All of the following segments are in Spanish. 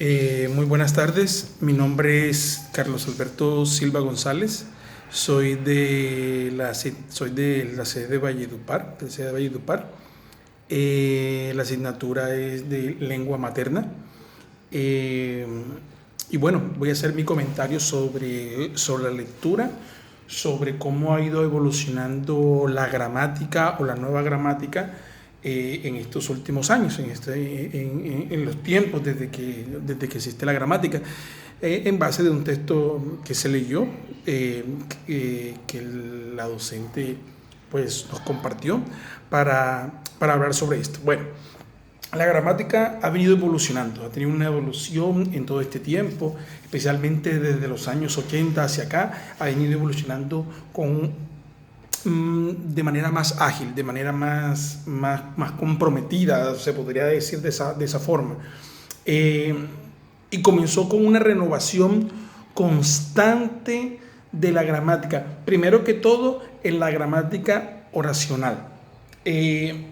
Muy buenas tardes, mi nombre es Carlos Alberto Silva González, soy de la sede de Valledupar, la asignatura es de lengua materna. Eh, y bueno, voy a hacer mi comentario sobre la lectura, sobre cómo ha ido evolucionando la gramática o la nueva gramática en estos últimos años, en los tiempos desde que existe la gramática, en base de un texto que se leyó, que la docente pues, nos compartió para hablar sobre esto. Bueno, la gramática ha venido evolucionando, ha tenido una evolución en todo este tiempo, especialmente desde los años 80 hacia acá, ha venido evolucionando de manera más ágil, de manera más comprometida, se podría decir de esa forma. Y comenzó con una renovación constante de la gramática, primero que todo en la gramática oracional. El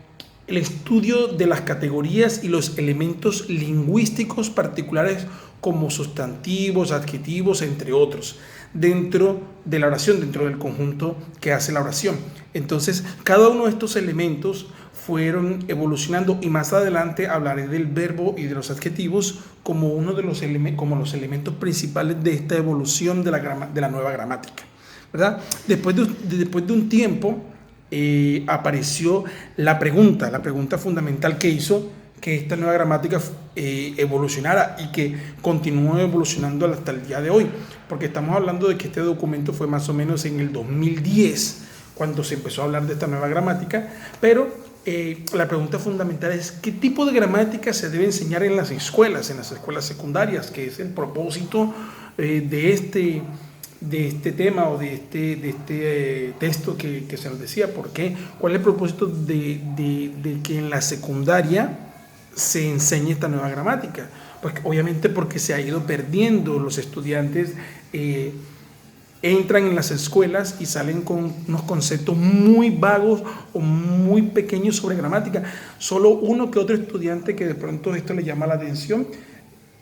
estudio de las categorías y los elementos lingüísticos particulares como sustantivos, adjetivos, entre otros, dentro de la oración, dentro del conjunto que hace la oración. Entonces, cada uno de estos elementos fueron evolucionando y más adelante hablaré del verbo y de los adjetivos como uno de los elementos principales de esta evolución de la nueva gramática, ¿verdad? Después de un tiempo, apareció la pregunta fundamental que hizo que esta nueva gramática evolucionara y que continúe evolucionando hasta el día de hoy, porque estamos hablando de que este documento fue más o menos en el 2010 cuando se empezó a hablar de esta nueva gramática, pero la pregunta fundamental es ¿qué tipo de gramática se debe enseñar en las escuelas secundarias, que es el propósito de este tema o de este texto que se nos decía? ¿Por qué? ¿Cuál es el propósito de que en la secundaria se enseñe esta nueva gramática? Pues obviamente porque se ha ido perdiendo. Los estudiantes entran en las escuelas y salen con unos conceptos muy vagos o muy pequeños sobre gramática. Solo uno que otro estudiante que de pronto esto le llama la atención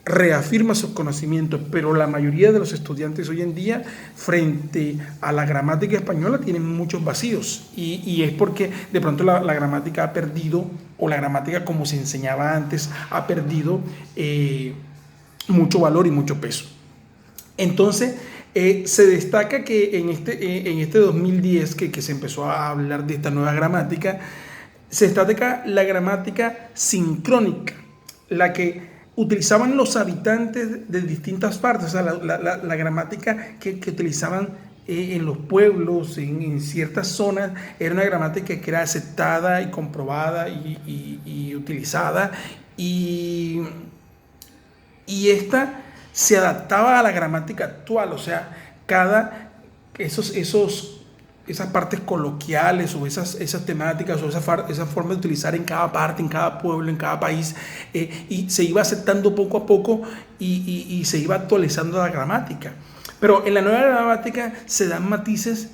reafirma sus conocimientos, pero la mayoría de los estudiantes hoy en día frente a la gramática española tienen muchos vacíos y es porque de pronto la gramática ha perdido, o la gramática como se enseñaba antes ha perdido mucho valor y mucho peso. Entonces se destaca que en este 2010 que se empezó a hablar de esta nueva gramática, se destaca la gramática sincrónica, la que utilizaban los habitantes de distintas partes, o sea, la gramática que utilizaban en los pueblos, en ciertas zonas, era una gramática que era aceptada y comprobada y utilizada, y esta se adaptaba a la gramática actual, o sea, esas partes coloquiales o esas temáticas o esa forma de utilizar en cada parte, en cada pueblo, en cada país, y se iba aceptando poco a poco y se iba actualizando la gramática. Pero en la nueva gramática se dan matices,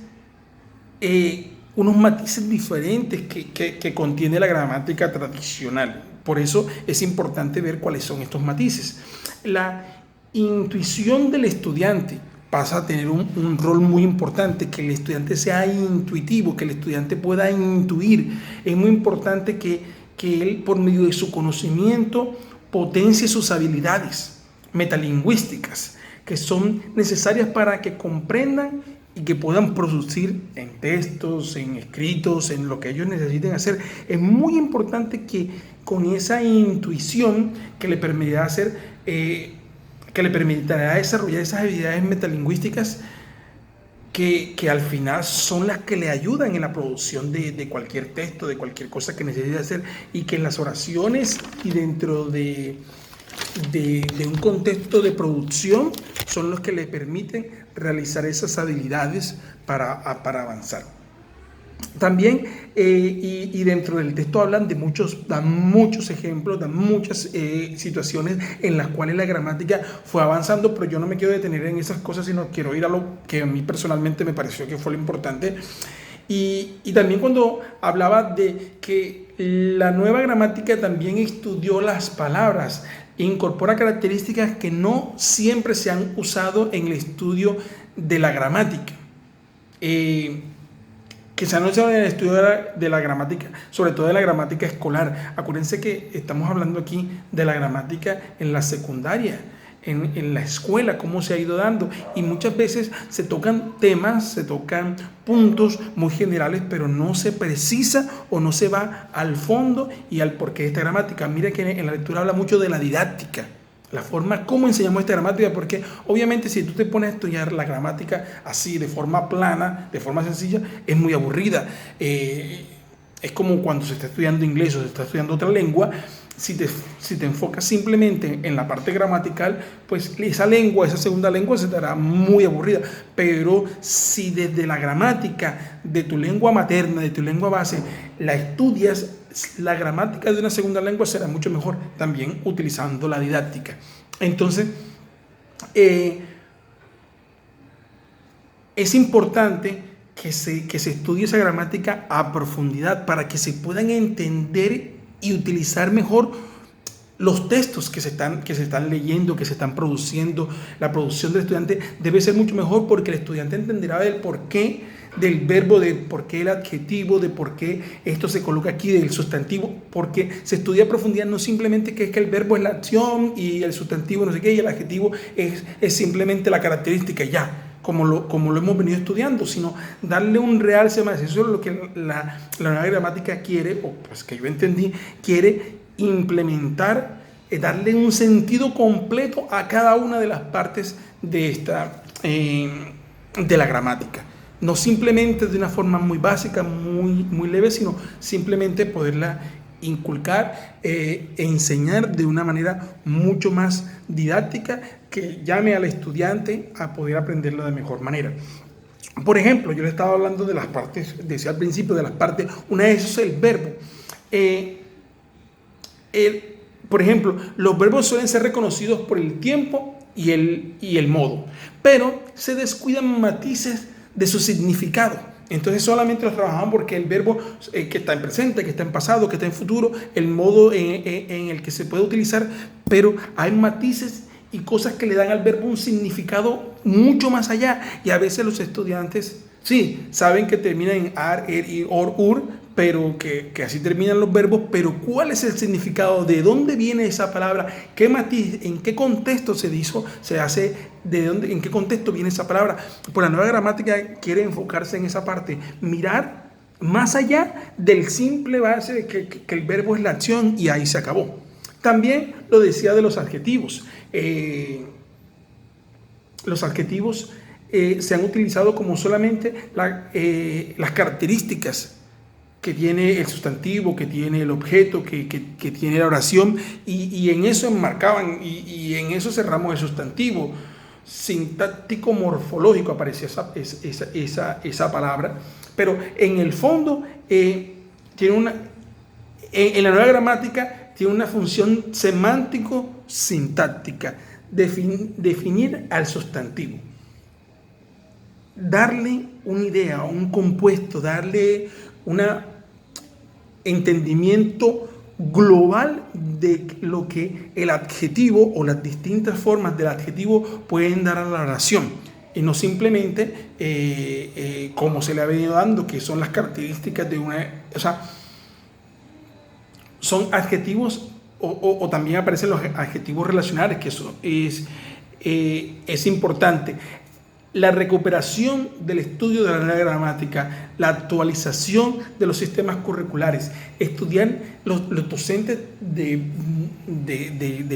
unos matices diferentes que contiene la gramática tradicional. Por eso es importante ver cuáles son estos matices. La intuición del estudiante pasa a tener un rol muy importante, que el estudiante sea intuitivo, que el estudiante pueda intuir. Es muy importante que él, por medio de su conocimiento, potencie sus habilidades metalingüísticas, que son necesarias para que comprendan y que puedan producir en textos, en escritos, en lo que ellos necesiten hacer. Es muy importante que con esa intuición que le permitirá desarrollar esas habilidades metalingüísticas que al final son las que le ayudan en la producción de cualquier texto, de cualquier cosa que necesite hacer, y que en las oraciones y dentro de un contexto de producción son los que le permiten realizar esas habilidades para avanzar. También, y dentro del texto dan muchos ejemplos, dan muchas situaciones en las cuales la gramática fue avanzando, pero yo no me quiero detener en esas cosas, sino quiero ir a lo que a mí personalmente me pareció que fue lo importante. Y también cuando hablaba de que la nueva gramática también estudió las palabras, incorpora características que no siempre se han usado en el estudio de la gramática. Que se han usado en el estudio de la gramática, sobre todo de la gramática escolar. Acuérdense que estamos hablando aquí de la gramática en la secundaria, en la escuela, cómo se ha ido dando. Y muchas veces se tocan temas, se tocan puntos muy generales, pero no se precisa o no se va al fondo y al porqué de esta gramática. Mira que en la lectura habla mucho de la didáctica, la forma como enseñamos esta gramática, porque obviamente si tú te pones a estudiar la gramática así, de forma plana, de forma sencilla, es muy aburrida. Es como cuando se está estudiando inglés o se está estudiando otra lengua. Si te enfocas simplemente en la parte gramatical, pues esa lengua, esa segunda lengua se te hará muy aburrida. Pero si desde la gramática de tu lengua materna, de tu lengua base, la estudias, la gramática de una segunda lengua será mucho mejor, también utilizando la didáctica. Entonces, es importante que se estudie esa gramática a profundidad para que se puedan entender y utilizar mejor los textos que se están leyendo, que se están produciendo. La producción del estudiante debe ser mucho mejor porque el estudiante entenderá del porqué del verbo, de por qué el adjetivo, de por qué esto se coloca aquí, del sustantivo, porque se estudia a profundidad, no simplemente que es que el verbo es la acción y el sustantivo no sé qué, y el adjetivo es simplemente la característica ya, como lo hemos venido estudiando, sino darle un realce más. Eso es lo que la nueva gramática quiere, o pues que yo entendí, quiere implementar, darle un sentido completo a cada una de las partes de la gramática. No simplemente de una forma muy básica, muy leve, sino simplemente poderla inculcar, enseñar de una manera mucho más didáctica que llame al estudiante a poder aprenderlo de mejor manera. Por ejemplo, yo le estaba hablando de las partes, decía al principio, de las partes, una de esas es el verbo. Por ejemplo, los verbos suelen ser reconocidos por el tiempo y el modo, pero se descuidan matices de su significado. Entonces solamente los trabajaban porque el verbo que está en presente, que está en pasado, que está en futuro, el modo en el que se puede utilizar, pero hay matices y cosas que le dan al verbo un significado mucho más allá. Y a veces los estudiantes, sí, saben que terminan en ar, er, ir, or, ur, pero que así terminan los verbos, pero ¿cuál es el significado? ¿De dónde viene esa palabra? ¿Qué matiz? ¿En qué contexto se hace? ¿En qué contexto viene esa palabra? Pues la nueva gramática quiere enfocarse en esa parte, mirar más allá del simple base de que el verbo es la acción y ahí se acabó. También lo decía de los adjetivos. Los adjetivos se han utilizado como solamente las características que tiene el sustantivo, que tiene el objeto, que tiene la oración, y en eso enmarcaban, y en eso cerramos el sustantivo. Sintáctico morfológico aparecía esa palabra, pero en el fondo en la nueva gramática tiene una función semántico-sintáctica, definir al sustantivo, darle una idea, un compuesto, darle un entendimiento global de lo que el adjetivo o las distintas formas del adjetivo pueden dar a la oración, y no simplemente como se le ha venido dando, que son las características de o sea, son adjetivos o también aparecen los adjetivos relacionales, que eso es importante. La recuperación del estudio de la nueva gramática, la actualización de los sistemas curriculares, estudiar los docentes de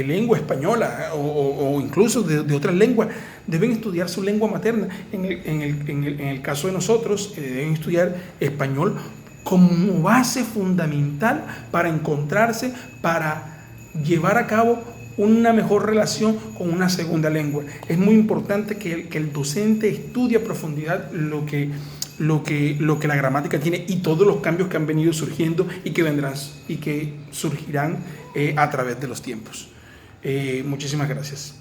lengua española o incluso de otras lenguas, deben estudiar su lengua materna. En el caso de nosotros, deben estudiar español como base fundamental para encontrarse, para llevar a cabo una mejor relación con una segunda lengua. Es muy importante que el docente estudie a profundidad lo que la gramática tiene y todos los cambios que han venido surgiendo y que surgirán a través de los tiempos. Muchísimas gracias.